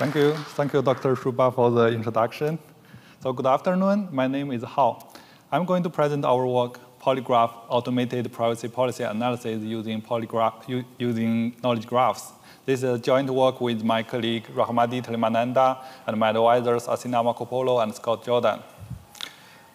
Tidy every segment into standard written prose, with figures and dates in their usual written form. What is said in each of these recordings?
Thank you. Thank you, Dr. Shuba, for the introduction. So good afternoon. My name is Hao. I'm going to present our work, PoliGraph, Automated Privacy Policy Analysis using knowledge graphs. This is a joint work with my colleague, Rahmadi, Trimananda, and my advisors, Athina, Markopoulou, and Scott Jordan.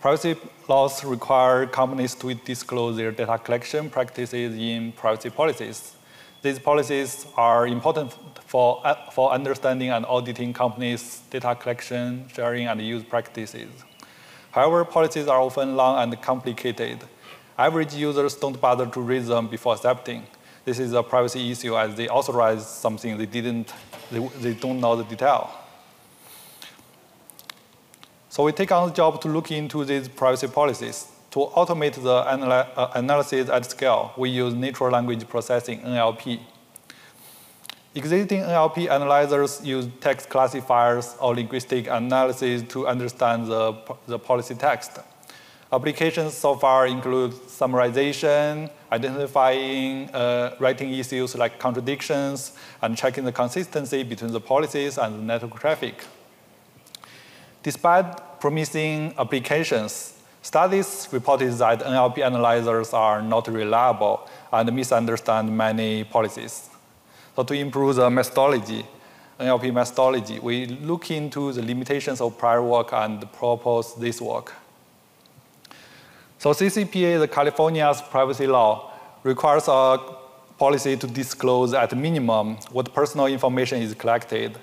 Privacy laws require companies to disclose their data collection practices in privacy policies. These policies are important for understanding and auditing companies' data collection, sharing, and use practices. However, policies are often long and complicated. Average users don't bother to read them before accepting. This is a privacy issue as they authorize something they don't know the detail. So we take on the job to look into these privacy policies. To automate the analysis at scale, we use natural language processing, NLP. Existing NLP analyzers use text classifiers or linguistic analysis to understand the policy text. Applications so far include summarization, identifying writing issues like contradictions, and checking the consistency between the policies and the network traffic. Despite promising applications, studies reported that NLP analyzers are not reliable and misunderstand many policies. So to improve the methodology, NLP methodology, we look into the limitations of prior work and propose this work. So CCPA, the California's privacy law, requires a policy to disclose at minimum what personal information is collected,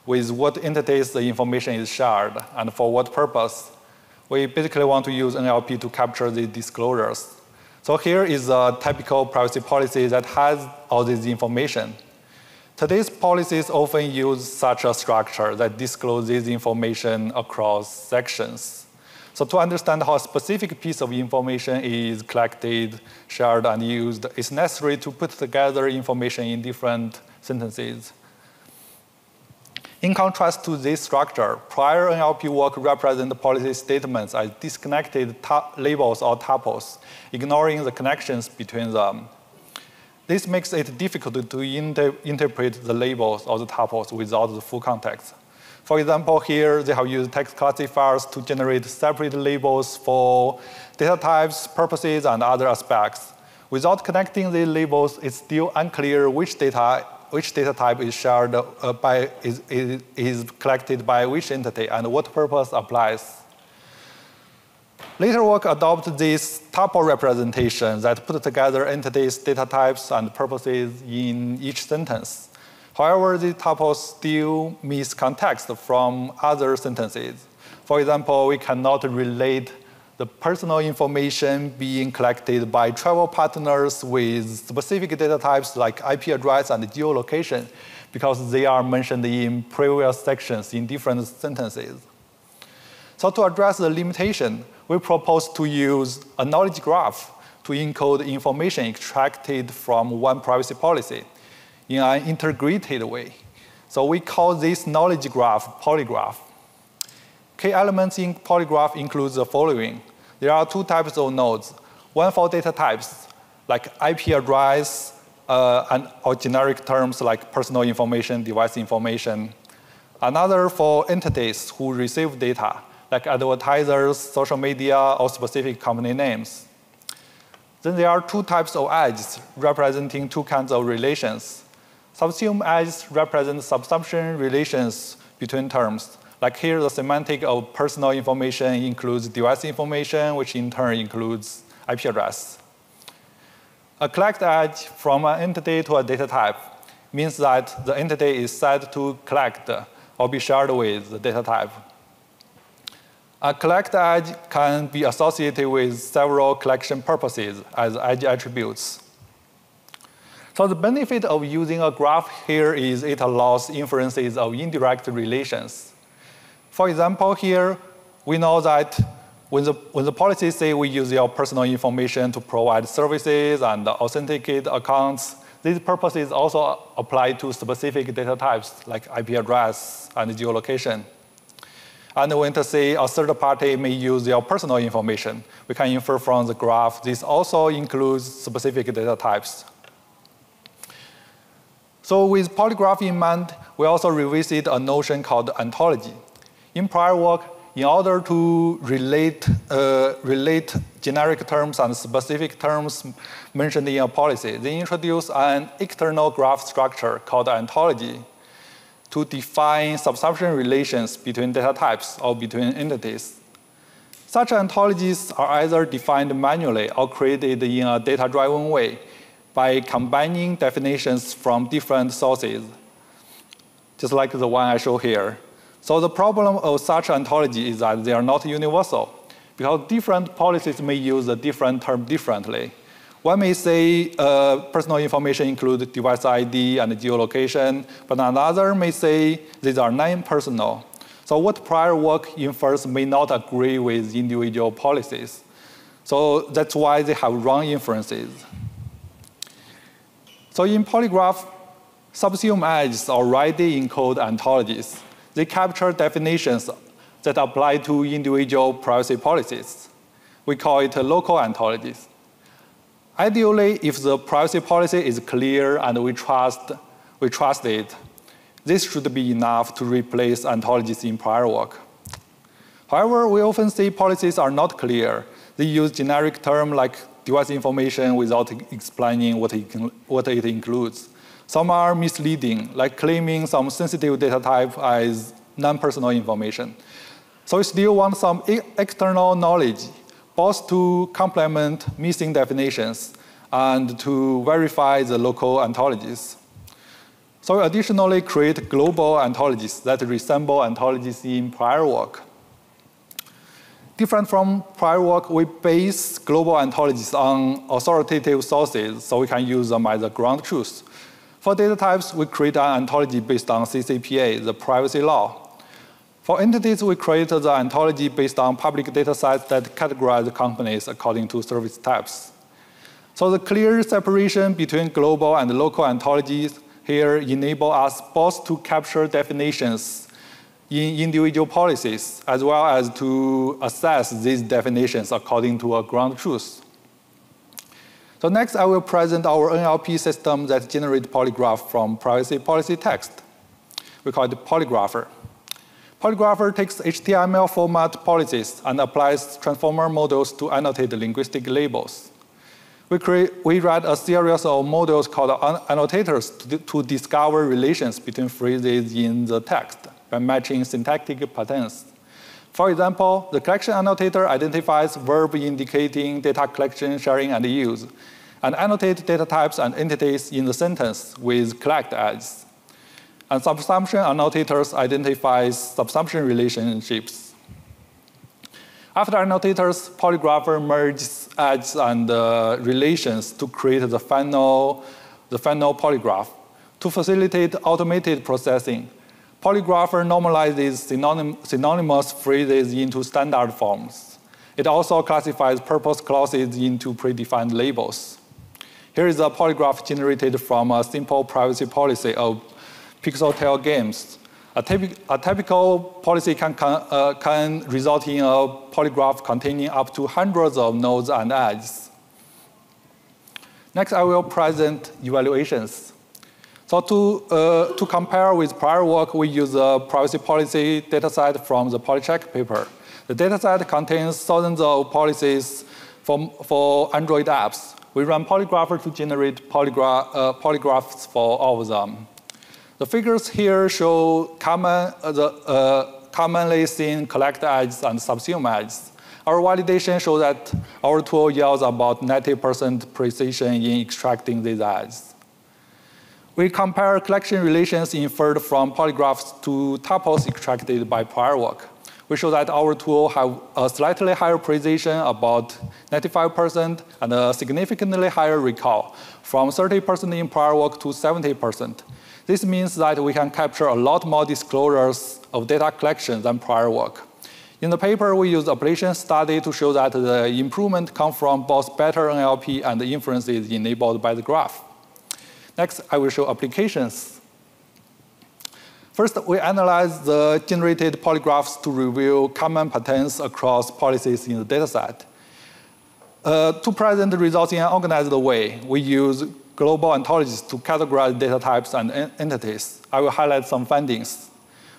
with what entities the information is shared, and for what purpose. We basically want to use NLP to capture the disclosures. So here is a typical privacy policy that has all this information. Today's policies often use such a structure that discloses information across sections. So to understand how a specific piece of information is collected, shared, and used, it's necessary to put together information in different sentences. In contrast to this structure, prior NLP work represents policy statements as disconnected labels or tuples, ignoring the connections between them. This makes it difficult to interpret the labels or the tuples without the full context. For example, here they have used text classifiers to generate separate labels for data types, purposes, and other aspects. Without connecting the labels, it's still unclear which data type is shared is collected by which entity and what purpose applies. Later work adopted this tuple representation that put together entities, data types, and purposes in each sentence. However, these tuples still miss context from other sentences. For example, we cannot relate the personal information being collected by travel partners with specific data types like IP address and geolocation because they are mentioned in previous sections in different sentences. So to address the limitation, we propose to use a knowledge graph to encode information extracted from one privacy policy in an integrated way. So we call this knowledge graph PoliGraph. Key elements in PoliGraph include the following. There are two types of nodes. One for data types, like IP address, or generic terms like personal information, device information. Another for entities who receive data, like advertisers, social media, or specific company names. Then there are two types of edges representing two kinds of relations. Subsumed edges represent subsumption relations between terms. Like here, the semantic of personal information includes device information, which in turn includes IP address. A collect edge from an entity to a data type means that the entity is said to collect or be shared with the data type. A collect edge can be associated with several collection purposes as edge attributes. So the benefit of using a graph here is it allows inferences of indirect relations. For example, here, we know that when the policies say we use your personal information to provide services and authenticate accounts, these purposes also apply to specific data types like IP address and geolocation. And when to say a third party may use your personal information, we can infer from the graph this also includes specific data types. So with PoliGraph in mind, we also revisit a notion called ontology. In prior work, in order to relate generic terms and specific terms mentioned in a policy, they introduce an external graph structure called ontology to define subsumption relations between data types or between entities. Such ontologies are either defined manually or created in a data-driven way by combining definitions from different sources, just like the one I show here. So the problem of such ontology is that they are not universal, because different policies may use a different term differently. One may say personal information includes device ID and geolocation, but another may say these are non-personal. So what prior work infers may not agree with individual policies. So that's why they have wrong inferences. So in PoliGraph, subsume edges already encode ontologies. They capture definitions that apply to individual privacy policies. We call it local ontologies. Ideally, if the privacy policy is clear and we trust it, this should be enough to replace ontologies in prior work. However, we often see policies are not clear. They use generic terms like device information without explaining what it includes. Some are misleading, like claiming some sensitive data type as non-personal information. So we still want some external knowledge, both to complement missing definitions and to verify the local ontologies. So we additionally create global ontologies that resemble ontologies in prior work. Different from prior work, we base global ontologies on authoritative sources, so we can use them as a ground truth. For data types, we create an ontology based on CCPA, the privacy law. For entities, we create the ontology based on public data sets that categorize companies according to service types. So the clear separation between global and local ontologies here enable us both to capture definitions in individual policies, as well as to assess these definitions according to a ground truth. So next, I will present our NLP system that generates PoliGraph from privacy policy text. We call it PoliGraph-er. PoliGraph-er takes HTML format policies and applies transformer models to annotate linguistic labels. We write a series of models called annotators to discover relations between phrases in the text by matching syntactic patterns. For example, the collection annotator identifies verbs indicating data collection, sharing, and use, and annotates data types and entities in the sentence with collect edges. And subsumption annotators identifies subsumption relationships. After annotators, PoliGraph-er merges edges and relations to create the final polygraph. To facilitate automated processing, PoliGraph-er normalizes synonymous phrases into standard forms. It also classifies purpose clauses into predefined labels. Here is a polygraph generated from a simple privacy policy of pixel tail games. A typical policy can result in a polygraph containing up to hundreds of nodes and edges. Next, I will present evaluations. So to compare with prior work, we use a privacy policy dataset from the PoliCheck paper. The dataset contains thousands of policies for Android apps. We run PoliGraph-er to generate polygraphs for all of them. The figures here show commonly seen collect edges and subsume edges. Our validation shows that our tool yields about 90% precision in extracting these edges. We compare collection relations inferred from polygraphs to tuples extracted by prior work. We show that our tool have a slightly higher precision, about 95%, and a significantly higher recall, from 30% in prior work to 70%. This means that we can capture a lot more disclosures of data collection than prior work. In the paper, we used ablation study to show that the improvement comes from both better NLP and the inferences enabled by the graph. Next, I will show applications. First, we analyze the generated polygraphs to reveal common patterns across policies in the dataset. To present the results in an organized way, we use global ontologies to categorize data types and entities. I will highlight some findings.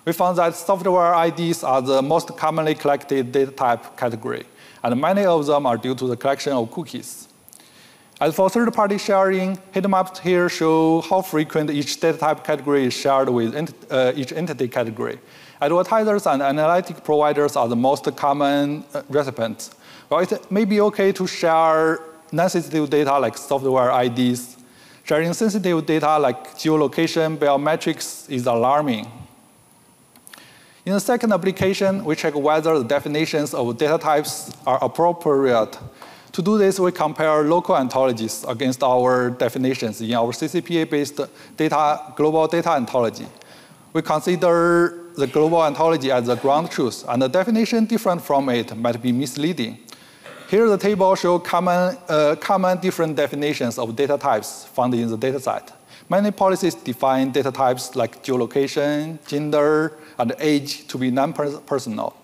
We found that software IDs are the most commonly collected data type category, and many of them are due to the collection of cookies. As for third-party sharing, heat maps here show how frequent each data type category is shared with each entity category. Advertisers and analytic providers are the most common recipients. While it may be okay to share non-sensitive data like software IDs, sharing sensitive data like geolocation, biometrics is alarming. In the second application, we check whether the definitions of data types are appropriate. To do this, we compare local ontologies against our definitions in our CCPA-based global data ontology. We consider the global ontology as the ground truth, and the definition different from it might be misleading. Here, the table shows common different definitions of data types found in the dataset. Many policies define data types like geolocation, gender, and age to be non-personal.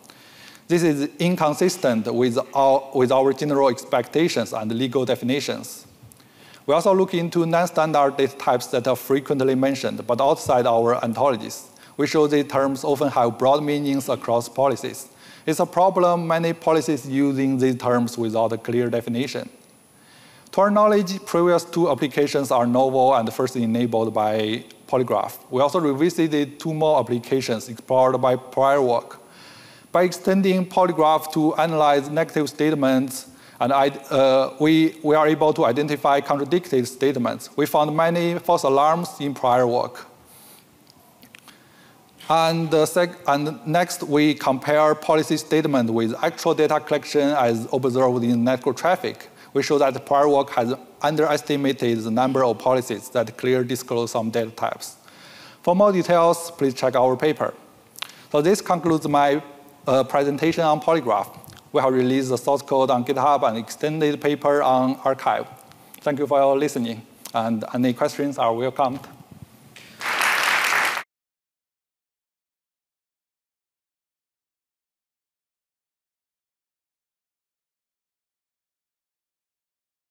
This is inconsistent with our general expectations and legal definitions. We also look into non-standard data types that are frequently mentioned, but outside our ontologies. We show these terms often have broad meanings across policies. It's a problem many policies using these terms without a clear definition. To our knowledge, previous two applications are novel and first enabled by PoliGraph. We also revisited two more applications explored by prior work. By extending PoliGraph to analyze negative statements, and we are able to identify contradicted statements. We found many false alarms in prior work. And next, we compare policy statement with actual data collection as observed in network traffic. We show that prior work has underestimated the number of policies that clearly disclose some data types. For more details, please check our paper. So this concludes my presentation on PoliGraph. We have released the source code on GitHub and extended paper on archive. Thank you for your listening, and any questions are welcomed.